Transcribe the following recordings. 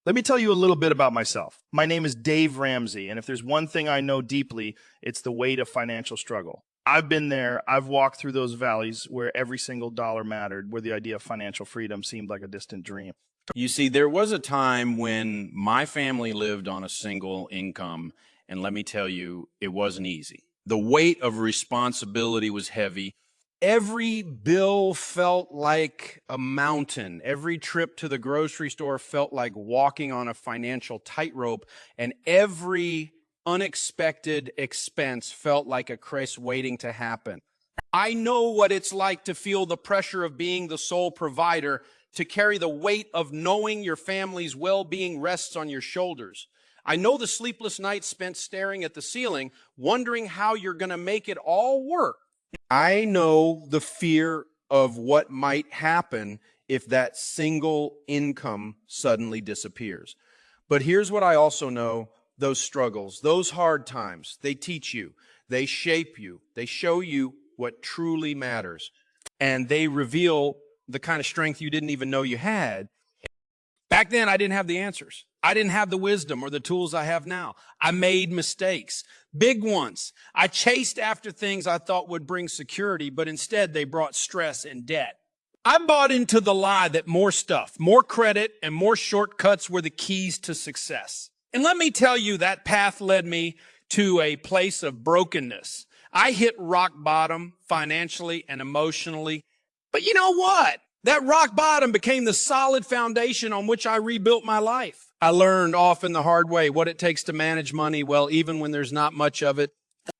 Let me tell you a little bit about myself. My name is Dave Ramsey, and if there's one thing I know deeply, it's the weight of financial struggle. I've been there. I've walked through those valleys where every single dollar mattered, where the idea of financial freedom seemed like a distant dream. You see, there was a time when my family lived on a single income, and let me tell you, it wasn't easy. The weight of responsibility was heavy. Every bill felt like a mountain. Every trip to the grocery store felt like walking on a financial tightrope, and every unexpected expense felt like a crisis waiting to happen. I know what it's like to feel the pressure of being the sole provider, to carry the weight of knowing your family's well-being rests on your shoulders. I know the sleepless nights spent staring at the ceiling, wondering how you're going to make it all work. I know the fear of what might happen if that single income suddenly disappears. But here's what I also know: those struggles, those hard times, they teach you, they shape you, they show you what truly matters, and they reveal the kind of strength you didn't even know you had. Back then, I didn't have the answers. I didn't have the wisdom or the tools I have now. I made mistakes, big ones. I chased after things I thought would bring security, but instead they brought stress and debt. I bought into the lie that more stuff, more credit, and more shortcuts were the keys to success. And let me tell you, that path led me to a place of brokenness. I hit rock bottom financially and emotionally. But you know what? That rock bottom became the solid foundation on which I rebuilt my life. I learned often the hard way what it takes to manage money well, even when there's not much of it.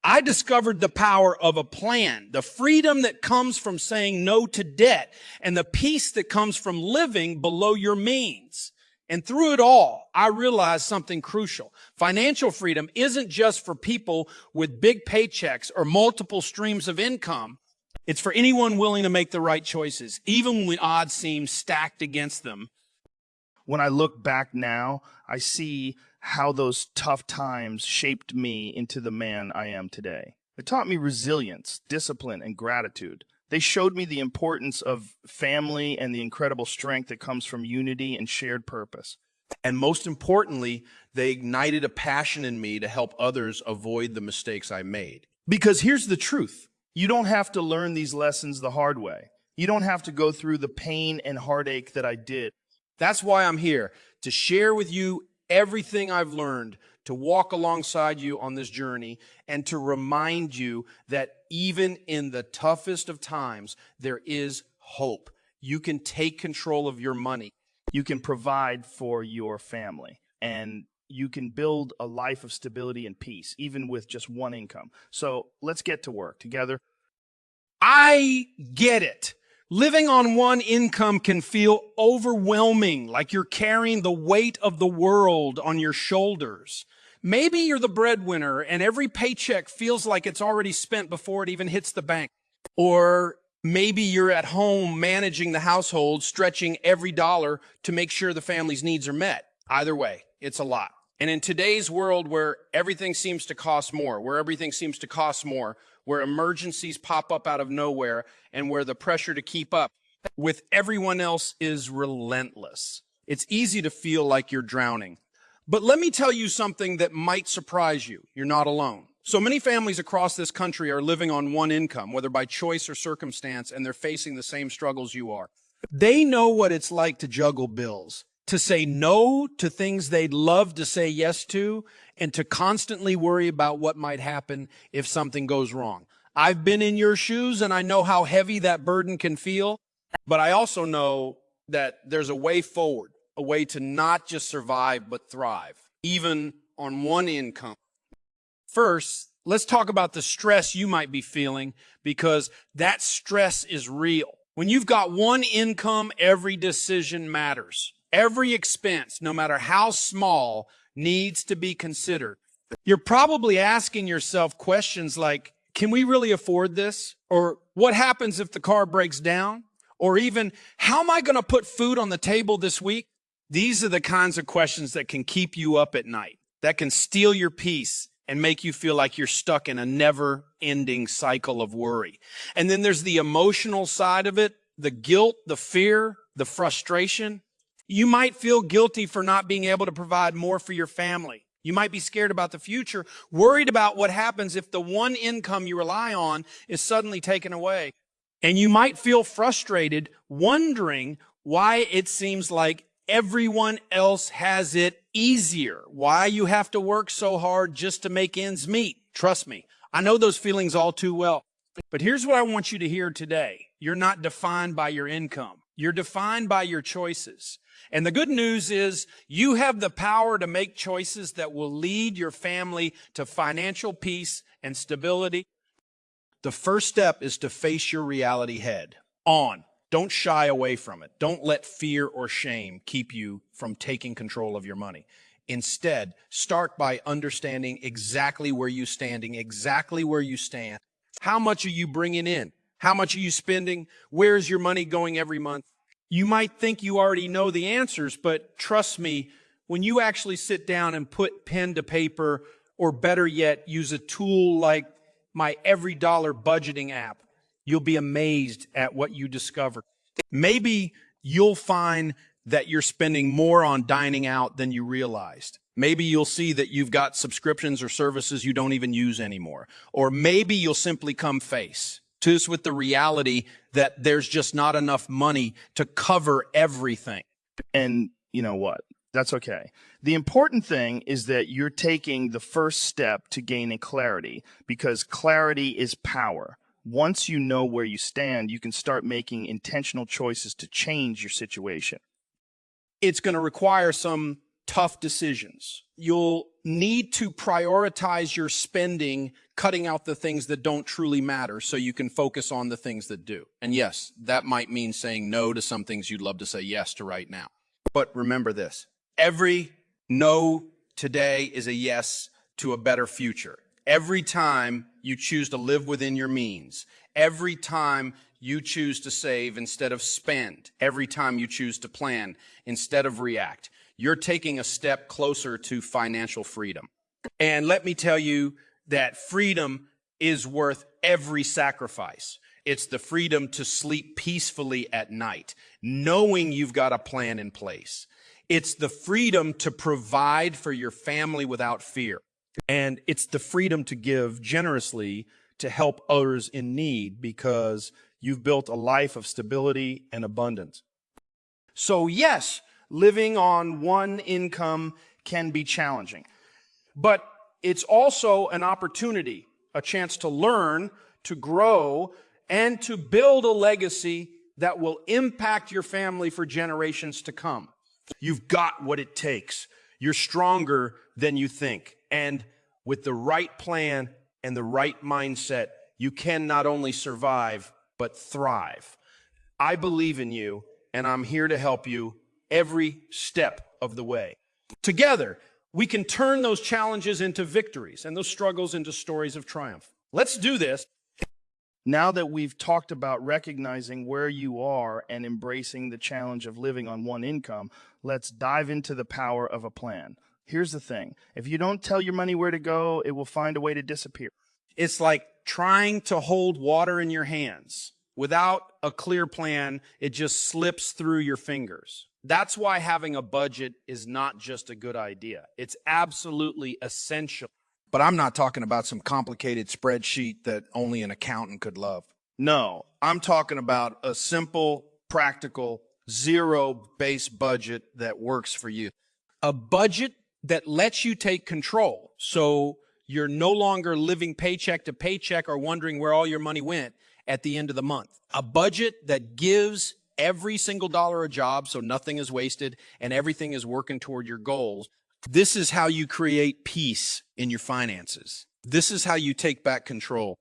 I discovered the power of a plan, the freedom that comes from saying no to debt, and the peace that comes from living below your means. And through it all, I realized something crucial. Financial freedom isn't just for people with big paychecks or multiple streams of income. It's for anyone willing to make the right choices, even when odds seem stacked against them. When I look back now, I see how those tough times shaped me into the man I am today. It taught me resilience, discipline, and gratitude. They showed me the importance of family and the incredible strength that comes from unity and shared purpose. And most importantly, they ignited a passion in me to help others avoid the mistakes I made. Because here's the truth. You don't have to learn these lessons the hard way. You don't have to go through the pain and heartache that I did. That's why I'm here, to share with you everything I've learned, to walk alongside you on this journey, and to remind you that even in the toughest of times, there is hope. You can take control of your money. You can provide for your family, and you can build a life of stability and peace, even with just one income. So let's get to work together. I get it. Living on one income can feel overwhelming, like you're carrying the weight of the world on your shoulders. Maybe you're the breadwinner and every paycheck feels like it's already spent before it even hits the bank. Or maybe you're at home managing the household, stretching every dollar to make sure the family's needs are met. Either way, it's a lot. And in today's world where everything seems to cost more, where emergencies pop up out of nowhere, and where the pressure to keep up with everyone else is relentless, it's easy to feel like you're drowning. But let me tell you something that might surprise you. You're not alone. So many families across this country are living on one income, whether by choice or circumstance, and they're facing the same struggles you are. They know what it's like to juggle bills, to say no to things they'd love to say yes to, and to constantly worry about what might happen if something goes wrong. I've been in your shoes, and I know how heavy that burden can feel, but I also know that there's a way forward, a way to not just survive, but thrive, even on one income. First, let's talk about the stress you might be feeling, because that stress is real. When you've got one income, every decision matters. Every expense, no matter how small, needs to be considered. You're probably asking yourself questions like, can we really afford this? Or what happens if the car breaks down? Or even, how am I going to put food on the table this week? These are the kinds of questions that can keep you up at night, that can steal your peace and make you feel like you're stuck in a never-ending cycle of worry. And then there's the emotional side of it, the guilt, the fear, the frustration. You might feel guilty for not being able to provide more for your family. You might be scared about the future, worried about what happens if the one income you rely on is suddenly taken away. And you might feel frustrated, wondering why it seems like everyone else has it easier, why you have to work so hard just to make ends meet. Trust me, I know those feelings all too well. But here's what I want you to hear today. You're not defined by your income. You're defined by your choices. And the good news is you have the power to make choices that will lead your family to financial peace and stability. The first step is to face your reality head on. Don't shy away from it. Don't let fear or shame keep you from taking control of your money. Instead, start by understanding exactly where you're standing, exactly where you stand. How much are you bringing in? How much are you spending? Where's your money going every month? You might think you already know the answers, but trust me, when you actually sit down and put pen to paper, or better yet, use a tool like my Every Dollar budgeting app, you'll be amazed at what you discover. Maybe you'll find that you're spending more on dining out than you realized. Maybe you'll see that you've got subscriptions or services you don't even use anymore. Or maybe you'll simply come face to this with the reality that there's just not enough money to cover everything. And you know what? That's okay. The important thing is that you're taking the first step to gaining clarity, because clarity is power. Once you know where you stand, you can start making intentional choices to change your situation. It's going to require some tough decisions. You'll need to prioritize your spending, cutting out the things that don't truly matter so you can focus on the things that do. And yes, that might mean saying no to some things you'd love to say yes to right now. But remember this, every no today is a yes to a better future. Every time you choose to live within your means, every time you choose to save instead of spend, every time you choose to plan instead of react, you're taking a step closer to financial freedom. And let me tell you that freedom is worth every sacrifice. It's the freedom to sleep peacefully at night, knowing you've got a plan in place. It's the freedom to provide for your family without fear. And it's the freedom to give generously to help others in need, because you've built a life of stability and abundance. So yes, living on one income can be challenging, but it's also an opportunity, a chance to learn, to grow, and to build a legacy that will impact your family for generations to come. You've got what it takes. You're stronger than you think. And with the right plan and the right mindset, you can not only survive, but thrive. I believe in you, and I'm here to help you every step of the way. Together, we can turn those challenges into victories and those struggles into stories of triumph. Let's do this. Now that we've talked about recognizing where you are and embracing the challenge of living on one income, let's dive into the power of a plan. Here's the thing. If you don't tell your money where to go, it will find a way to disappear. It's like trying to hold water in your hands. Without a clear plan, it just slips through your fingers. That's why having a budget is not just a good idea. It's absolutely essential. But I'm not talking about some complicated spreadsheet that only an accountant could love. No, I'm talking about a simple, practical, zero-based budget that works for you. A budget that lets you take control, so you're no longer living paycheck to paycheck or wondering where all your money went at the end of the month. A budget that gives every single dollar a job so nothing is wasted and everything is working toward your goals. This is how you create peace in your finances. This is how you take back control.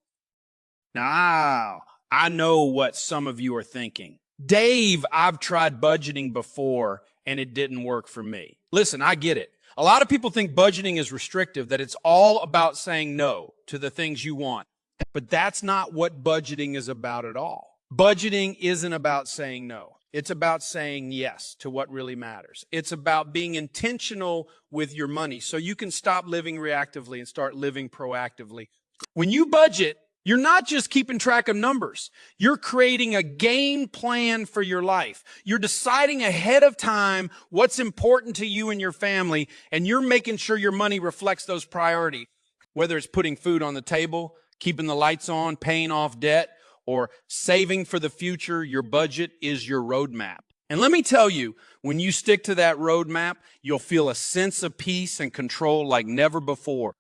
Now, I know what some of you are thinking. Dave, I've tried budgeting before and it didn't work for me. Listen, I get it. A lot of people think budgeting is restrictive, that it's all about saying no to the things you want. But that's not what budgeting is about at all. Budgeting isn't about saying no. It's about saying yes to what really matters. It's about being intentional with your money so you can stop living reactively and start living proactively. When you budget, You're not just keeping track of numbers. You're creating a game plan for your life. You're deciding ahead of time what's important to you and your family, and you're making sure your money reflects those priorities. Whether it's putting food on the table, keeping the lights on, paying off debt, or saving for the future, your budget is your roadmap. And let me tell you, when you stick to that roadmap, you'll feel a sense of peace and control like never before.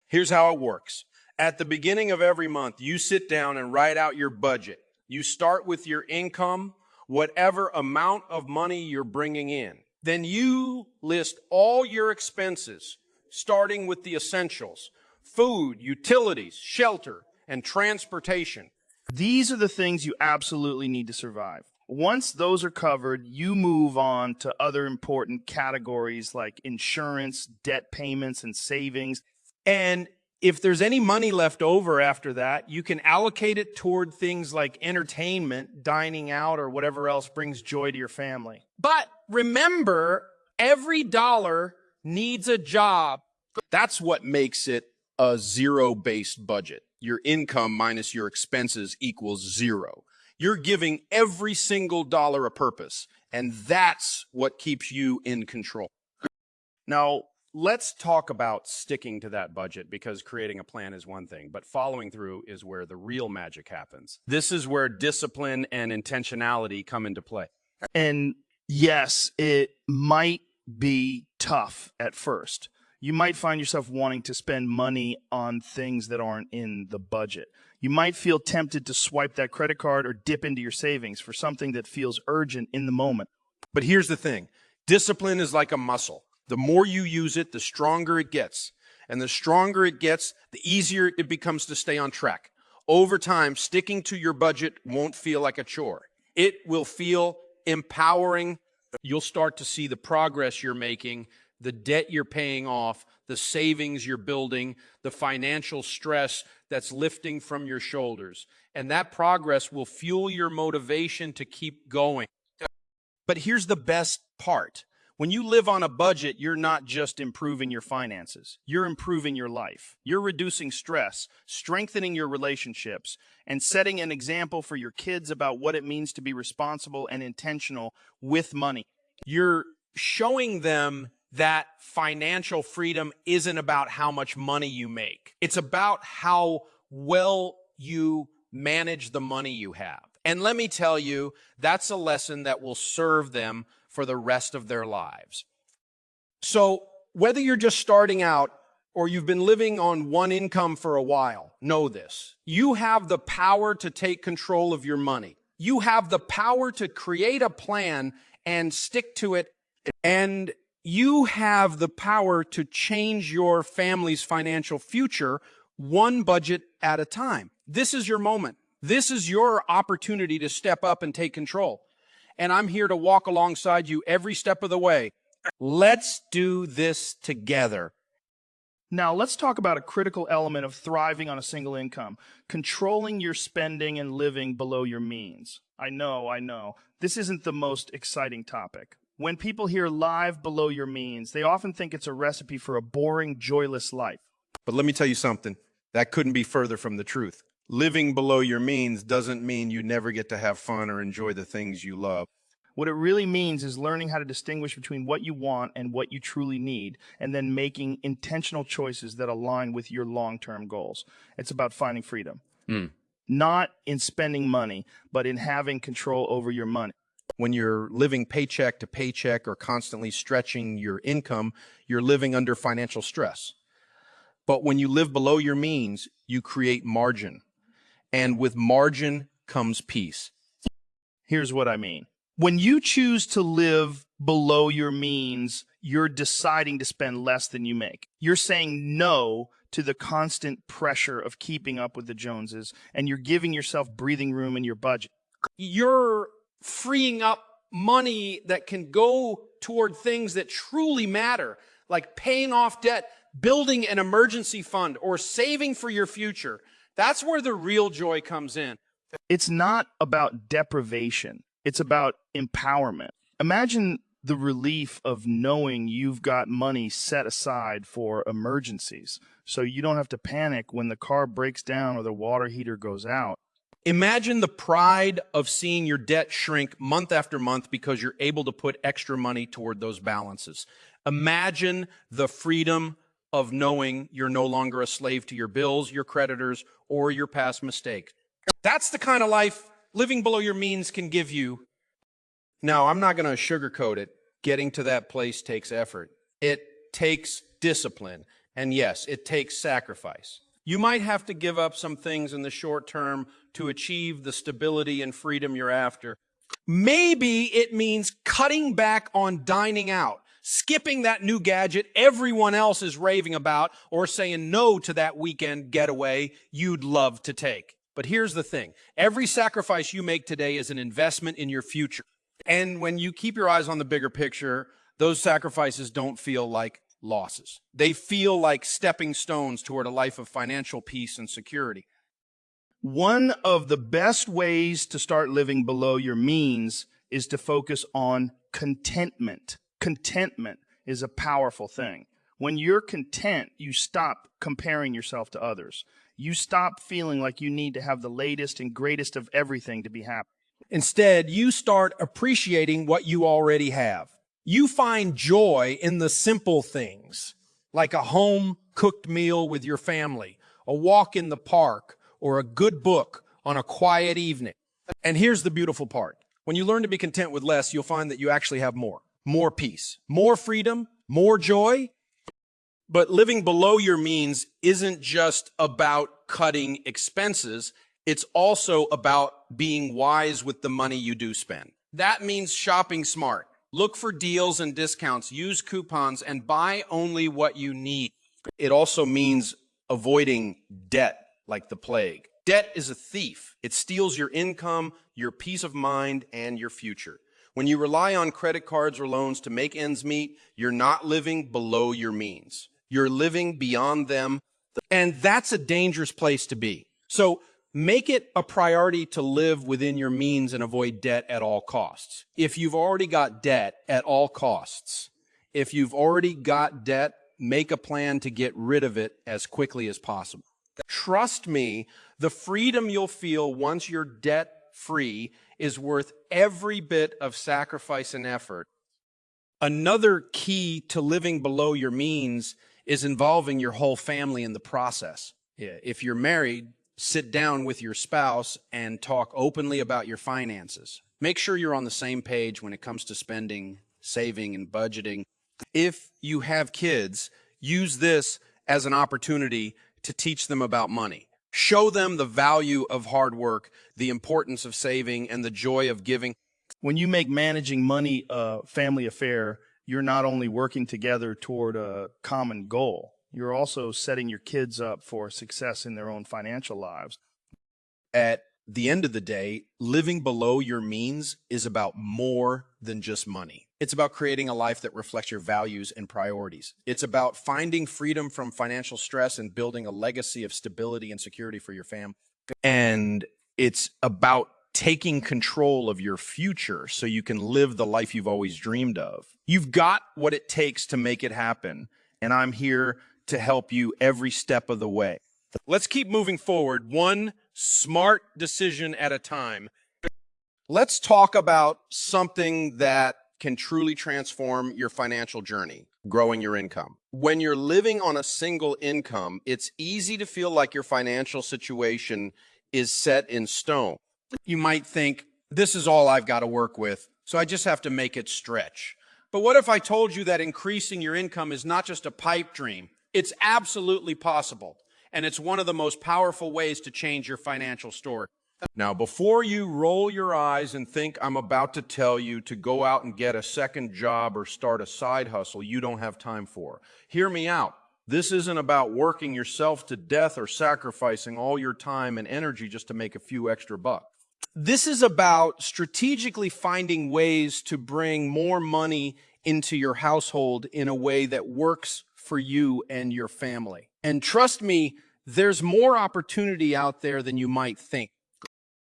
Here's how it works. At the beginning of every month, you sit down and write out your budget. You start with your income, whatever amount of money you're bringing in. Then you list all your expenses, starting with the essentials: food, utilities, shelter, and transportation. These are the things you absolutely need to survive. Once those are covered, you move on to other important categories like insurance, debt payments, and savings. And if there's any money left over after that, you can allocate it toward things like entertainment, dining out, or whatever else brings joy to your family. But remember, every dollar needs a job. That's what makes it a zero-based budget. Your income minus your expenses equals zero. You're giving every single dollar a purpose, and that's what keeps you in control. Now, let's talk about sticking to that budget, because creating a plan is one thing, but following through is where the real magic happens. This is where discipline and intentionality come into play. And yes, it might be tough at first. You might find yourself wanting to spend money on things that aren't in the budget. You might feel tempted to swipe that credit card or dip into your savings for something that feels urgent in the moment. But here's the thing. Discipline is like a muscle. The more you use it, the stronger it gets. And the stronger it gets, the easier it becomes to stay on track. Over time, sticking to your budget won't feel like a chore. It will feel empowering. You'll start to see the progress you're making, the debt you're paying off, the savings you're building, the financial stress that's lifting from your shoulders. And that progress will fuel your motivation to keep going. But here's the best part. When you live on a budget, you're not just improving your finances. You're improving your life. You're reducing stress, strengthening your relationships, and setting an example for your kids about what it means to be responsible and intentional with money. You're showing them that financial freedom isn't about how much money you make. It's about how well you manage the money you have. And let me tell you, that's a lesson that will serve them for the rest of their lives. So whether you're just starting out or you've been living on one income for a while, know this. You have the power to take control of your money. You have the power to create a plan and stick to it. And you have the power to change your family's financial future one budget at a time. This is your moment. This is your opportunity to step up and take control. And I'm here to walk alongside you every step of the way. Let's do this together. Now, let's talk about a critical element of thriving on a single income: controlling your spending and living below your means. I know. This isn't the most exciting topic. When people hear live below your means, they often think it's a recipe for a boring, joyless life. But let me tell you something. That couldn't be further from the truth. Living below your means doesn't mean you never get to have fun or enjoy the things you love. What it really means is learning how to distinguish between what you want and what you truly need, and then making intentional choices that align with your long-term goals. It's about finding freedom. Not in spending money, but in having control over your money. When you're living paycheck to paycheck or constantly stretching your income, you're living under financial stress. But when you live below your means, you create margin. And with margin comes peace. Here's what I mean. When you choose to live below your means, you're deciding to spend less than you make. You're saying no to the constant pressure of keeping up with the Joneses, and you're giving yourself breathing room in your budget. You're freeing up money that can go toward things that truly matter, like paying off debt, building an emergency fund, or saving for your future. That's where the real joy comes in. It's not about deprivation. It's about empowerment. Imagine the relief of knowing you've got money set aside for emergencies. So you don't have to panic when the car breaks down or the water heater goes out. Imagine the pride of seeing your debt shrink month after month because you're able to put extra money toward those balances. Imagine the freedom of knowing you're no longer a slave to your bills, your creditors, or your past mistakes. That's the kind of life living below your means can give you. Now, I'm not going to sugarcoat it. Getting to that place takes effort. It takes discipline. And yes, it takes sacrifice. You might have to give up some things in the short term to achieve the stability and freedom you're after. Maybe it means cutting back on dining out, skipping that new gadget everyone else is raving about, or saying no to that weekend getaway you'd love to take. But here's the thing. Every sacrifice you make today is an investment in your future. And when you keep your eyes on the bigger picture, those sacrifices don't feel like losses. They feel like stepping stones toward a life of financial peace and security. One of the best ways to start living below your means is to focus on contentment. Contentment is a powerful thing. When you're content, you stop comparing yourself to others. You stop feeling like you need to have the latest and greatest of everything to be happy. Instead, you start appreciating what you already have. You find joy in the simple things, like a home-cooked meal with your family, a walk in the park, or a good book on a quiet evening. And here's the beautiful part. When you learn to be content with less, you'll find that you actually have more peace, more freedom, more joy. But living below your means isn't just about cutting expenses. It's also about being wise with the money you do spend. That means shopping smart. Look for deals and discounts, use coupons, and buy only what you need. It also means avoiding debt like the plague. Debt is a thief. It steals your income, your peace of mind, and your future. When you rely on credit cards or loans to make ends meet, you're not living below your means. You're living beyond them, and that's a dangerous place to be. So make it a priority to live within your means and avoid debt at all costs. If you've already got debt, at all costs. If you've already got debt, make a plan to get rid of it as quickly as possible. Trust me, the freedom you'll feel once you're debt-free is worth every bit of sacrifice and effort. Another key to living below your means is involving your whole family in the process. If you're married, sit down with your spouse and talk openly about your finances. Make sure you're on the same page when it comes to spending, saving, and budgeting. If you have kids, use this as an opportunity to teach them about money. Show them the value of hard work, the importance of saving, and the joy of giving. When you make managing money a family affair, you're not only working together toward a common goal, you're also setting your kids up for success in their own financial lives. At the end of the day, living below your means is about more than just money. It's about creating a life that reflects your values and priorities. It's about finding freedom from financial stress and building a legacy of stability and security for your family. And it's about taking control of your future so you can live the life you've always dreamed of. You've got what it takes to make it happen, and I'm here to help you every step of the way. Let's keep moving forward, one smart decision at a time. Let's talk about something that can truly transform your financial journey, growing your income. When you're living on a single income, it's easy to feel like your financial situation is set in stone. You might think, this is all I've got to work with, so I just have to make it stretch. But what if I told you that increasing your income is not just a pipe dream? It's absolutely possible, and it's one of the most powerful ways to change your financial story. Now, before you roll your eyes and think I'm about to tell you to go out and get a second job or start a side hustle you don't have time for, hear me out. This isn't about working yourself to death or sacrificing all your time and energy just to make a few extra bucks. This is about strategically finding ways to bring more money into your household in a way that works for you and your family. And trust me, there's more opportunity out there than you might think.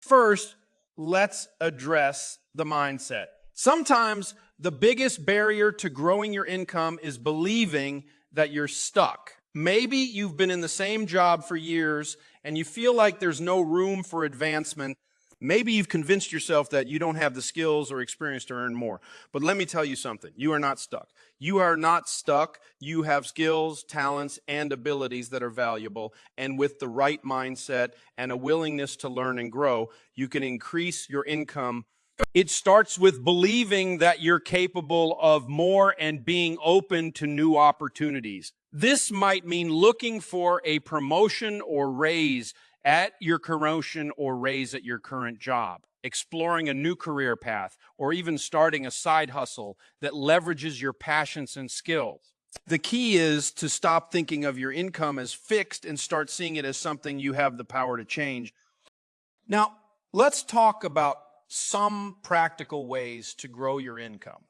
First, let's address the mindset. Sometimes the biggest barrier to growing your income is believing that you're stuck. Maybe you've been in the same job for years and you feel like there's no room for advancement. Maybe you've convinced yourself that you don't have the skills or experience to earn more. But let me tell you something. You are not stuck. You are not stuck. You have skills, talents, and abilities that are valuable. And with the right mindset and a willingness to learn and grow, you can increase your income. It starts with believing that you're capable of more and being open to new opportunities. This might mean looking for a promotion or raise at your promotion or raise at your current job, exploring a new career path, or even starting a side hustle that leverages your passions and skills. The key is to stop thinking of your income as fixed and start seeing it as something you have the power to change. Now, let's talk about some practical ways to grow your income.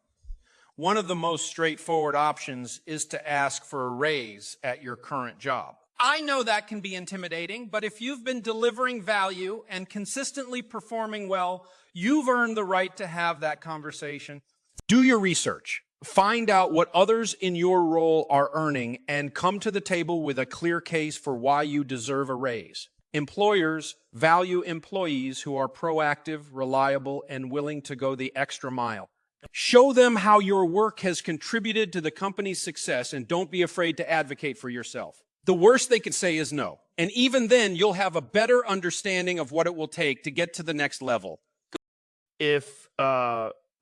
One of the most straightforward options is to ask for a raise at your current job. I know that can be intimidating, but if you've been delivering value and consistently performing well, you've earned the right to have that conversation. Do your research. Find out what others in your role are earning and come to the table with a clear case for why you deserve a raise. Employers value employees who are proactive, reliable, and willing to go the extra mile. Show them how your work has contributed to the company's success, and don't be afraid to advocate for yourself. The worst they can say is no. And even then, you'll have a better understanding of what it will take to get to the next level. If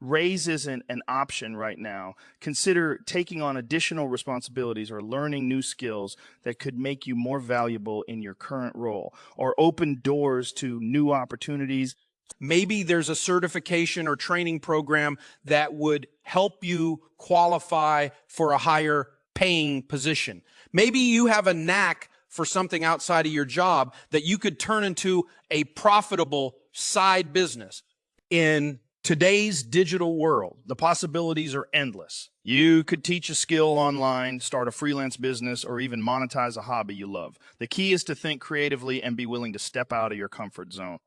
raise isn't an option right now, consider taking on additional responsibilities or learning new skills that could make you more valuable in your current role, or open doors to new opportunities. Maybe there's a certification or training program that would help you qualify for a higher paying position. Maybe you have a knack for something outside of your job that you could turn into a profitable side business. In today's digital world, the possibilities are endless. You could teach a skill online, start a freelance business, or even monetize a hobby you love. The key is to think creatively and be willing to step out of your comfort zone.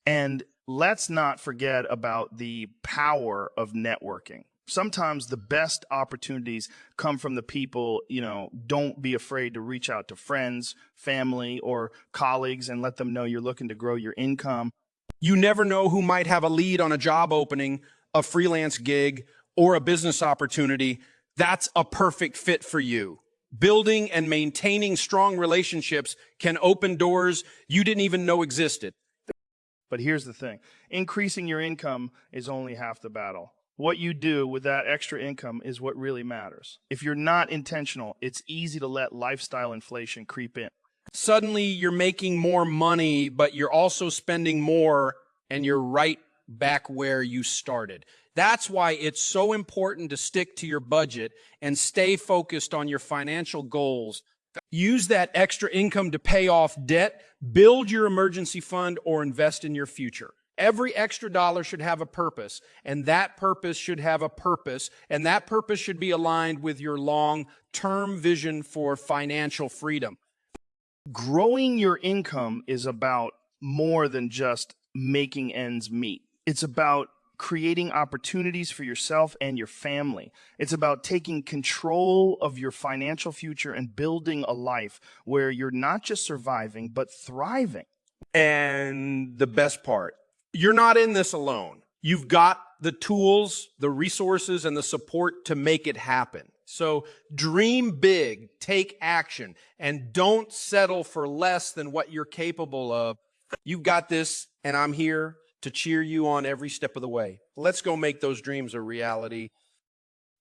And let's not forget about the power of networking. Sometimes the best opportunities come from the people, don't be afraid to reach out to friends, family, or colleagues and let them know you're looking to grow your income. You never know who might have a lead on a job opening, a freelance gig, or a business opportunity. That's a perfect fit for you. Building and maintaining strong relationships can open doors you didn't even know existed. But here's the thing. Increasing your income is only half the battle. What you do with that extra income is what really matters. If you're not intentional, it's easy to let lifestyle inflation creep in. Suddenly you're making more money, but you're also spending more, and you're right back where you started. That's why it's so important to stick to your budget and stay focused on your financial goals. Use that extra income to pay off debt, build your emergency fund, or invest in your future. Every extra dollar should have a purpose, and that purpose should have a purpose, and that purpose should be aligned with your long-term vision for financial freedom. Growing your income is about more than just making ends meet. It's about creating opportunities for yourself and your family. It's about taking control of your financial future and building a life where you're not just surviving, but thriving. And the best part, you're not in this alone. You've got the tools, the resources, and the support to make it happen. So dream big, take action, and don't settle for less than what you're capable of. You've got this, and I'm here to cheer you on every step of the way. Let's go make those dreams a reality.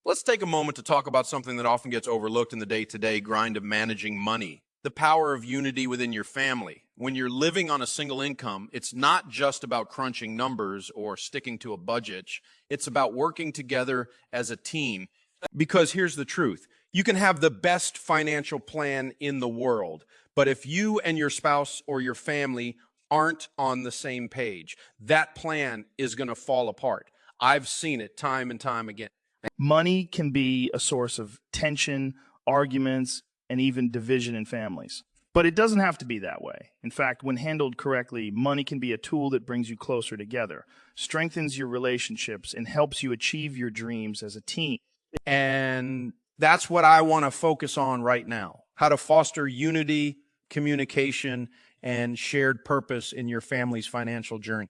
Let's take a moment to talk about something that often gets overlooked in the day-to-day grind of managing money. The power of unity within your family. When you're living on a single income, it's not just about crunching numbers or sticking to a budget. It's about working together as a team. Because here's the truth. You can have the best financial plan in the world, but if you and your spouse or your family aren't on the same page, that plan is going to fall apart. I've seen it time and time again. Money can be a source of tension, arguments, and even division in families. But it doesn't have to be that way. In fact, when handled correctly, money can be a tool that brings you closer together, strengthens your relationships, and helps you achieve your dreams as a team. And that's what I want to focus on right now. How to foster unity, communication, and shared purpose in your family's financial journey.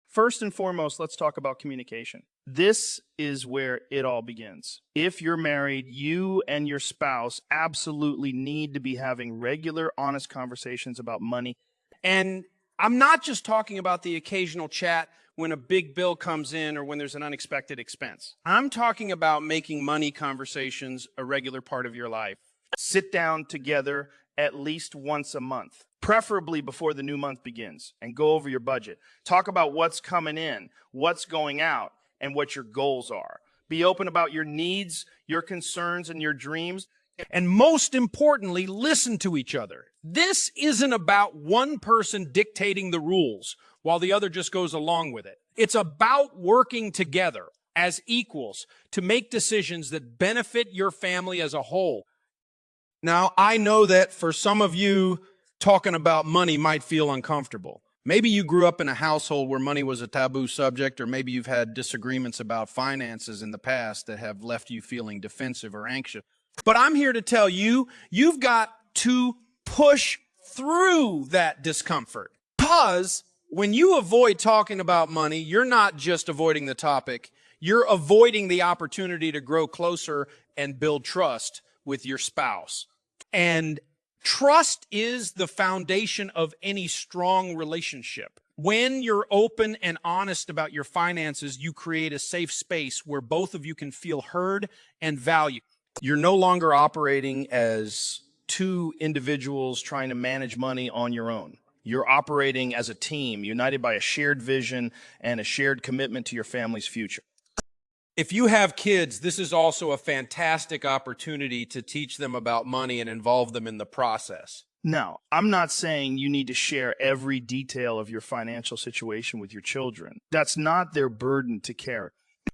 First and foremost, let's talk about communication. This is where it all begins. If you're married, you and your spouse absolutely need to be having regular, honest conversations about money. And I'm not just talking about the occasional chat when a big bill comes in or when there's an unexpected expense. I'm talking about making money conversations a regular part of your life. Sit down together at least once a month, preferably before the new month begins, and go over your budget. Talk about what's coming in, what's going out, and what your goals are. Be open about your needs, your concerns, and your dreams. And most importantly, listen to each other. This isn't about one person dictating the rules while the other just goes along with it. It's about working together as equals to make decisions that benefit your family as a whole. Now, I know that for some of you, talking about money might feel uncomfortable. Maybe you grew up in a household where money was a taboo subject, or maybe you've had disagreements about finances in the past that have left you feeling defensive or anxious. But I'm here to tell you, you've got to push through that discomfort. Because when you avoid talking about money, you're not just avoiding the topic, you're avoiding the opportunity to grow closer and build trust with your spouse. And trust is the foundation of any strong relationship. When you're open and honest about your finances, you create a safe space where both of you can feel heard and valued. You're no longer operating as two individuals trying to manage money on your own. You're operating as a team, united by a shared vision and a shared commitment to your family's future. If you have kids, this is also a fantastic opportunity to teach them about money and involve them in the process. Now, I'm not saying you need to share every detail of your financial situation with your children. That's not their burden to carry.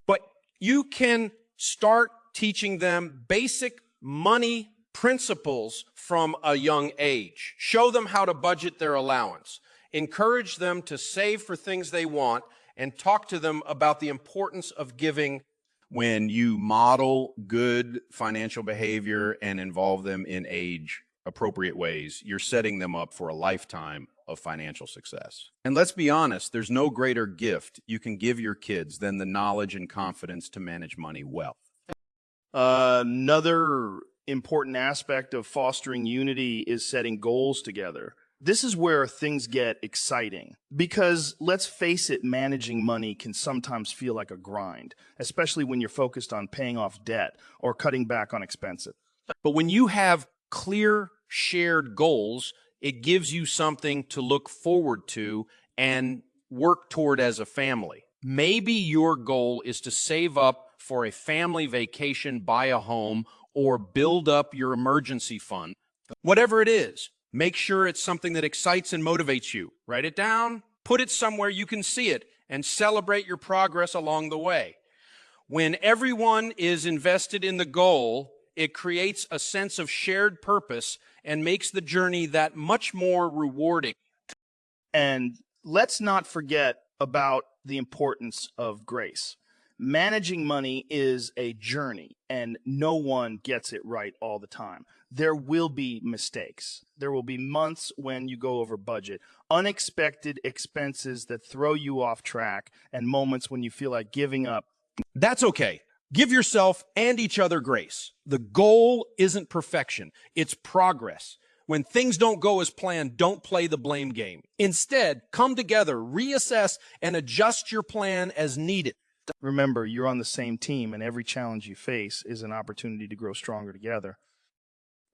But you can start teaching them basic money principles from a young age. Show them how to budget their allowance. Encourage them to save for things they want, and talk to them about the importance of giving. When you model good financial behavior and involve them in age-appropriate ways, you're setting them up for a lifetime of financial success. And let's be honest, there's no greater gift you can give your kids than the knowledge and confidence to manage money well. Another important aspect of fostering unity is setting goals together. This is where things get exciting because, let's face it, managing money can sometimes feel like a grind, especially when you're focused on paying off debt or cutting back on expenses. But when you have clear shared goals, it gives you something to look forward to and work toward as a family. Maybe your goal is to save up for a family vacation, buy a home, or build up your emergency fund. Whatever it is, make sure it's something that excites and motivates you. Write it down, put it somewhere you can see it, and celebrate your progress along the way. When everyone is invested in the goal, it creates a sense of shared purpose and makes the journey that much more rewarding. And let's not forget about the importance of grace. Managing money is a journey, and no one gets it right all the time. There will be mistakes. There will be months when you go over budget, unexpected expenses that throw you off track, and moments when you feel like giving up. That's okay. Give yourself and each other grace. The goal isn't perfection, it's progress. When things don't go as planned, don't play the blame game. Instead, come together, reassess, and adjust your plan as needed. Remember, you're on the same team, and every challenge you face is an opportunity to grow stronger together.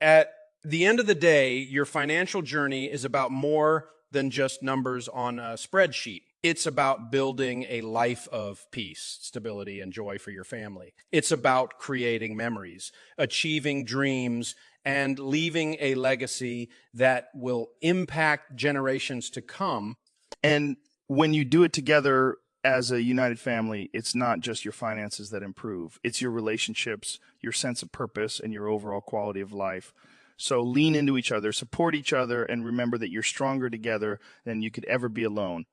At the end of the day, your financial journey is about more than just numbers on a spreadsheet. It's about building a life of peace, stability, and joy for your family. It's about creating memories, achieving dreams, and leaving a legacy that will impact generations to come. And when you do it together as a united family, it's not just your finances that improve. It's your relationships, your sense of purpose, and your overall quality of life. So lean into each other, support each other, and remember that you're stronger together than you could ever be alone.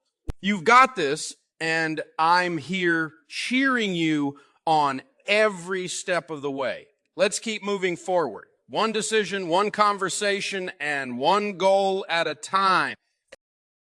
You've got this, and I'm here cheering you on every step of the way. Let's keep moving forward. One decision, one conversation, and one goal at a time.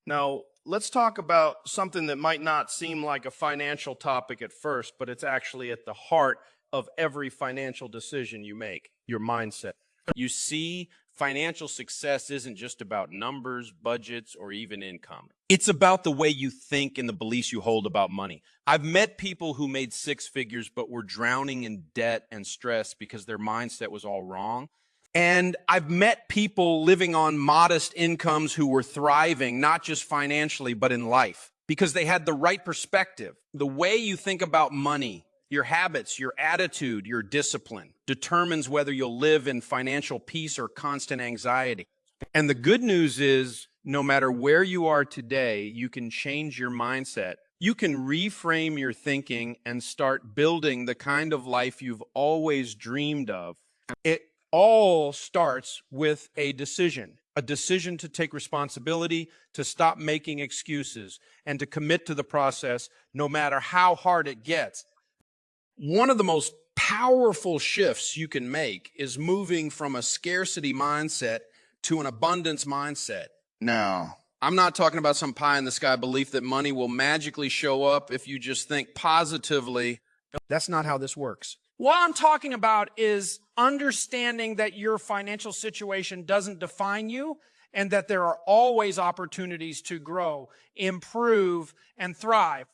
Now, let's talk about something that might not seem like a financial topic at first, but it's actually at the heart of every financial decision you make, your mindset. You see, financial success isn't just about numbers, budgets, or even income. It's about the way you think and the beliefs you hold about money. I've met people who made six figures but were drowning in debt and stress because their mindset was all wrong. And I've met people living on modest incomes who were thriving, not just financially, but in life, because they had the right perspective. The way you think about money, your habits, your attitude, your discipline determines whether you'll live in financial peace or constant anxiety. And the good news is, no matter where you are today, you can change your mindset. You can reframe your thinking and start building the kind of life you've always dreamed of. It all starts with a decision to take responsibility, to stop making excuses, and to commit to the process no matter how hard it gets. One of the most powerful shifts you can make is moving from a scarcity mindset to an abundance mindset. Now, I'm not talking about some pie in the sky belief that money will magically show up if you just think positively. That's not how this works. What I'm talking about is understanding that your financial situation doesn't define you and that there are always opportunities to grow, improve, and thrive.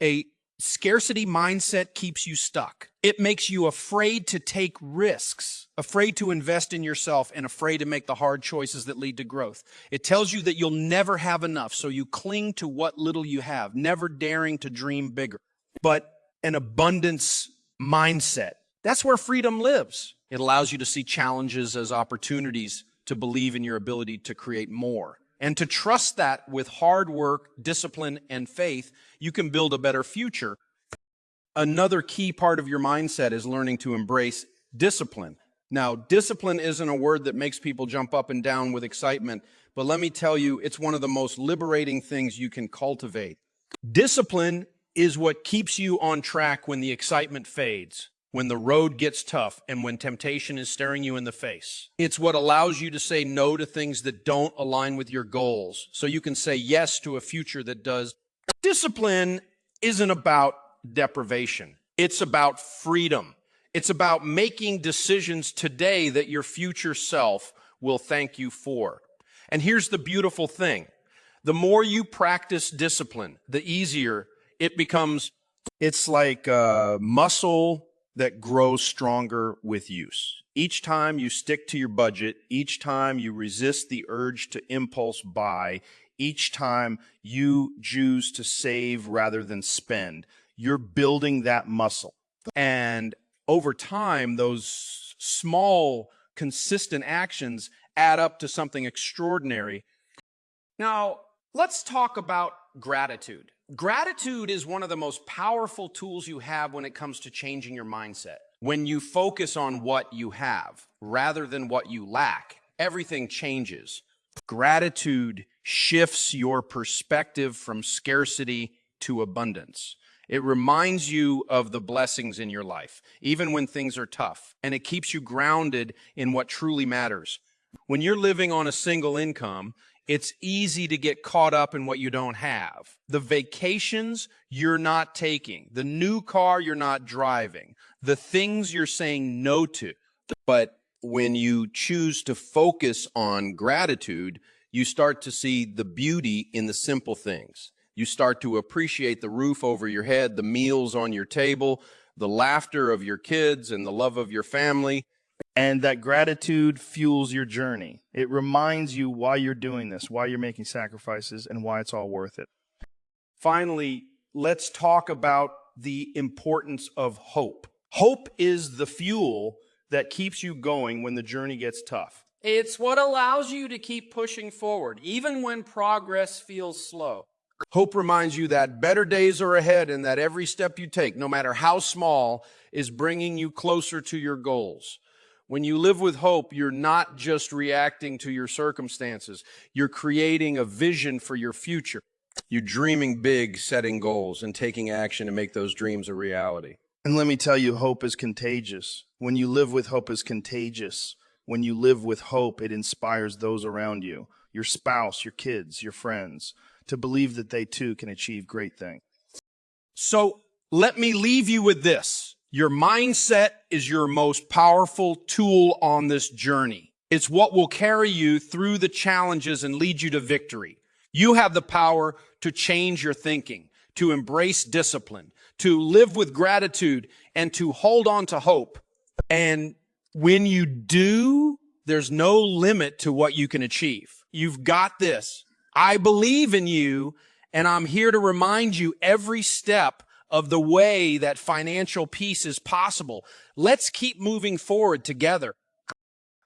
A scarcity mindset keeps you stuck. It makes you afraid to take risks, afraid to invest in yourself, and afraid to make the hard choices that lead to growth. It tells you that you'll never have enough, so you cling to what little you have, never daring to dream bigger. But an abundance mindset, that's where freedom lives. It allows you to see challenges as opportunities, to believe in your ability to create more, and to trust that with hard work, discipline, and faith, you can build a better future. Another key part of your mindset is learning to embrace discipline. Now, discipline isn't a word that makes people jump up and down with excitement, but let me tell you, it's one of the most liberating things you can cultivate. Discipline is what keeps you on track when the excitement fades, when the road gets tough, and when temptation is staring you in the face. It's what allows you to say no to things that don't align with your goals, so you can say yes to a future that does. Discipline isn't about deprivation. It's about freedom. It's about making decisions today that your future self will thank you for. And here's the beautiful thing. The more you practice discipline, the easier it becomes. It's like a muscle that grows stronger with use. Each time you stick to your budget, each time you resist the urge to impulse buy, each time you choose to save rather than spend, you're building that muscle. And over time, those small, consistent actions add up to something extraordinary. Now, let's talk about gratitude. Gratitude is one of the most powerful tools you have when it comes to changing your mindset. When you focus on what you have rather than what you lack, everything changes. Gratitude shifts your perspective from scarcity to abundance. It reminds you of the blessings in your life, even when things are tough, and it keeps you grounded in what truly matters. When you're living on a single income, it's easy to get caught up in what you don't have. The vacations you're not taking, the new car you're not driving, the things you're saying no to. But when you choose to focus on gratitude, you start to see the beauty in the simple things. You start to appreciate the roof over your head, the meals on your table, the laughter of your kids, and the love of your family. And that gratitude fuels your journey. It reminds you why you're doing this, why you're making sacrifices, and why it's all worth it. Finally, let's talk about the importance of hope. Hope is the fuel that keeps you going when the journey gets tough. It's what allows you to keep pushing forward, even when progress feels slow. Hope reminds you that better days are ahead and that every step you take, no matter how small, is bringing you closer to your goals. When you live with hope, you're not just reacting to your circumstances. You're creating a vision for your future. You're dreaming big, setting goals, and taking action to make those dreams a reality. And let me tell you, hope is contagious. When you live with hope is contagious. When you live with hope, it inspires those around you, your spouse, your kids, your friends, to believe that they too can achieve great things. So let me leave you with this. Your mindset is your most powerful tool on this journey. It's what will carry you through the challenges and lead you to victory. You have the power to change your thinking, to embrace discipline, to live with gratitude, and to hold on to hope. And when you do, there's no limit to what you can achieve. You've got this. I believe in you, and I'm here to remind you every step of the way that financial peace is possible. Let's keep moving forward together.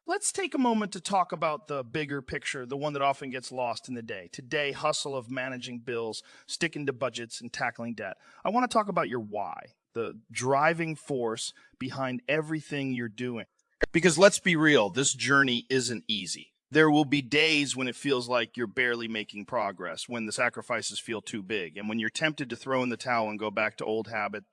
Let's take a moment to talk about the bigger picture, the one that often gets lost in the day. Today, hustle of managing bills, sticking to budgets, and tackling debt. I want to talk about your why, the driving force behind everything you're doing. Because let's be real, this journey isn't easy. There will be days when it feels like you're barely making progress, when the sacrifices feel too big, and when you're tempted to throw in the towel and go back to old habits.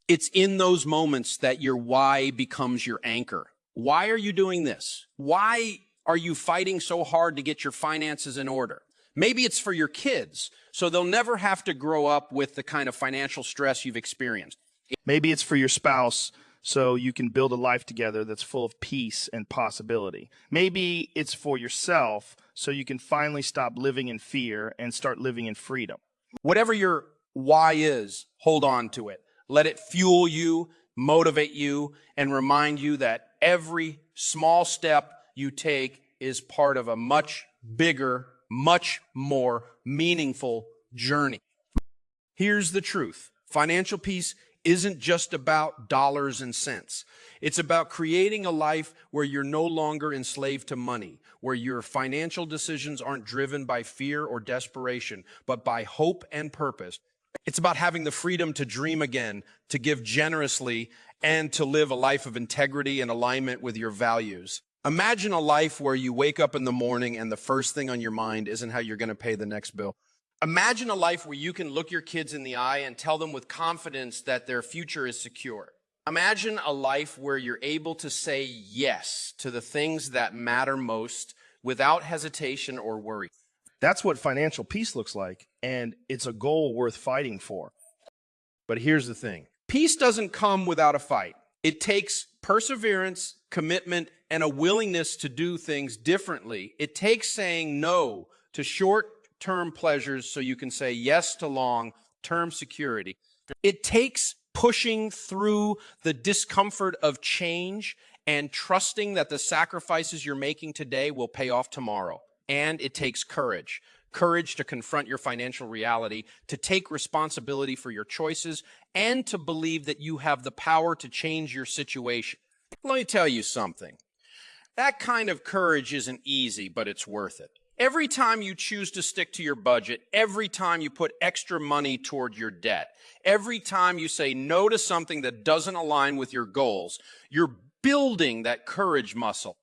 It's in those moments that your why becomes your anchor. Why are you doing this? Why are you fighting so hard to get your finances in order? Maybe it's for your kids, so they'll never have to grow up with the kind of financial stress you've experienced. Maybe it's for your spouse, so you can build a life together that's full of peace and possibility. Maybe it's for yourself, so you can finally stop living in fear and start living in freedom. Whatever your why is, hold on to it. Let it fuel you, motivate you, and remind you that every small step you take is part of a much bigger, much more meaningful journey. Here's the truth. Financial peace isn't just about dollars and cents. It's about creating a life where you're no longer enslaved to money, where your financial decisions aren't driven by fear or desperation, but by hope and purpose. It's about having the freedom to dream again, to give generously, and to live a life of integrity and alignment with your values. Imagine a life where you wake up in the morning and the first thing on your mind isn't how you're going to pay the next bill. Imagine a life where you can look your kids in the eye and tell them with confidence that their future is secure. Imagine a life where you're able to say yes to the things that matter most without hesitation or worry. That's what financial peace looks like, and it's a goal worth fighting for. But here's the thing. Peace doesn't come without a fight. It takes perseverance, commitment, and a willingness to do things differently. It takes saying no to short-term pleasures so you can say yes to long-term security. It takes pushing through the discomfort of change and trusting that the sacrifices you're making today will pay off tomorrow. And it takes courage. Courage to confront your financial reality, to take responsibility for your choices, and to believe that you have the power to change your situation. Let me tell you something. That kind of courage isn't easy, but it's worth it. Every time you choose to stick to your budget, every time you put extra money toward your debt, every time you say no to something that doesn't align with your goals, you're building that courage muscle.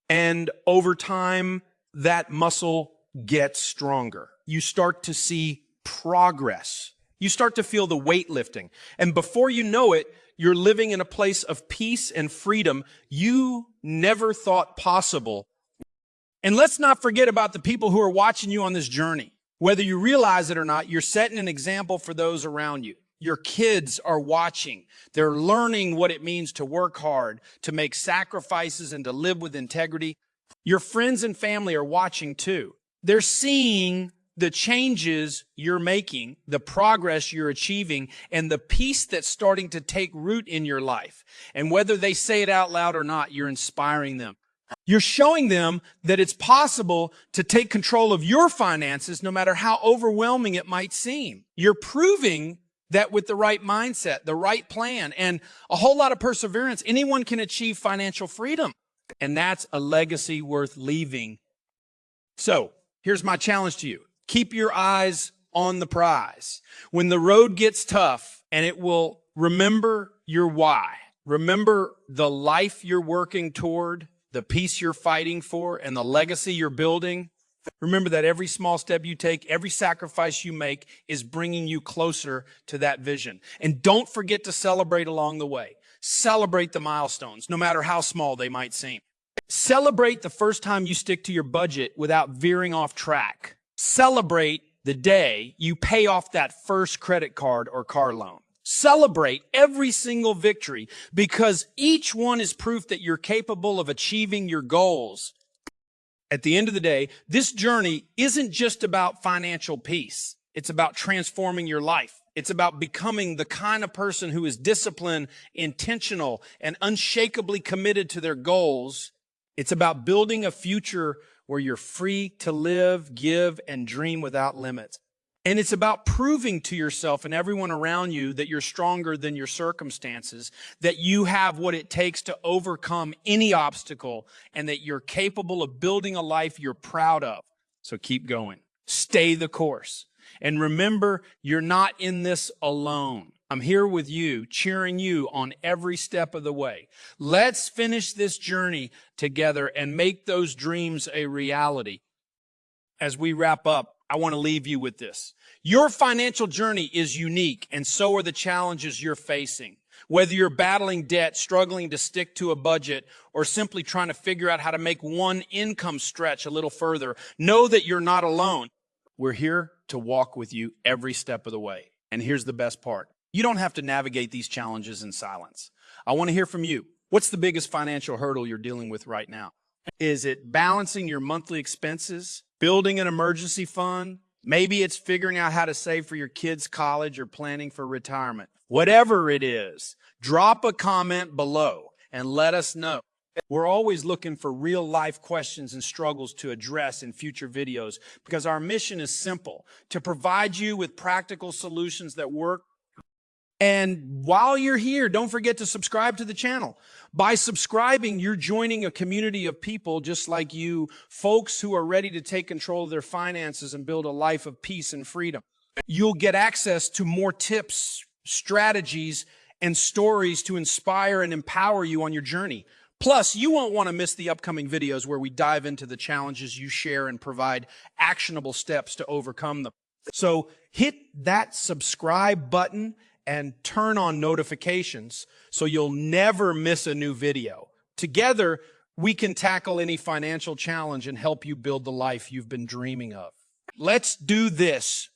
And over time, that muscle gets stronger. You start to see progress. You start to feel the weight lifting. And before you know it, you're living in a place of peace and freedom you never thought possible. And let's not forget about the people who are watching you on this journey. Whether you realize it or not, you're setting an example for those around you. Your kids are watching. They're learning what it means to work hard, to make sacrifices, and to live with integrity. Your friends and family are watching too. They're seeing the changes you're making, the progress you're achieving, and the peace that's starting to take root in your life. And whether they say it out loud or not, you're inspiring them. You're showing them that it's possible to take control of your finances no matter how overwhelming it might seem. You're proving that with the right mindset, the right plan, and a whole lot of perseverance, anyone can achieve financial freedom. And that's a legacy worth leaving. So, here's my challenge to you. Keep your eyes on the prize. When the road gets tough, and it will, remember your why. Remember the life you're working toward, the peace you're fighting for, and the legacy you're building. Remember that every small step you take, every sacrifice you make is bringing you closer to that vision. And don't forget to celebrate along the way. Celebrate the milestones, no matter how small they might seem. Celebrate the first time you stick to your budget without veering off track. Celebrate the day you pay off that first credit card or car loan. Celebrate every single victory, because each one is proof that you're capable of achieving your goals. At the end of the day, this journey isn't just about financial peace. It's about transforming your life. It's about becoming the kind of person who is disciplined, intentional, and unshakably committed to their goals. It's about building a future where you're free to live, give, and dream without limits. And it's about proving to yourself and everyone around you that you're stronger than your circumstances, that you have what it takes to overcome any obstacle, and that you're capable of building a life you're proud of. So keep going. Stay the course. And remember, you're not in this alone. I'm here with you, cheering you on every step of the way. Let's finish this journey together and make those dreams a reality. As we wrap up, I want to leave you with this. Your financial journey is unique, and so are the challenges you're facing. Whether you're battling debt, struggling to stick to a budget, or simply trying to figure out how to make one income stretch a little further, know that you're not alone. We're here to walk with you every step of the way. And here's the best part. You don't have to navigate these challenges in silence. I want to hear from you. What's the biggest financial hurdle you're dealing with right now? Is it balancing your monthly expenses, building an emergency fund? Maybe it's figuring out how to save for your kids' college or planning for retirement. Whatever it is, drop a comment below and let us know. We're always looking for real life questions and struggles to address in future videos, because our mission is simple: to provide you with practical solutions that work. And while you're here, don't forget to subscribe to the channel. By subscribing, you're joining a community of people just like you, folks who are ready to take control of their finances and build a life of peace and freedom. You'll get access to more tips, strategies, and stories to inspire and empower you on your journey. Plus, you won't want to miss the upcoming videos where we dive into the challenges you share and provide actionable steps to overcome them. So hit that subscribe button and turn on notifications so you'll never miss a new video. Together, we can tackle any financial challenge and help you build the life you've been dreaming of. Let's do this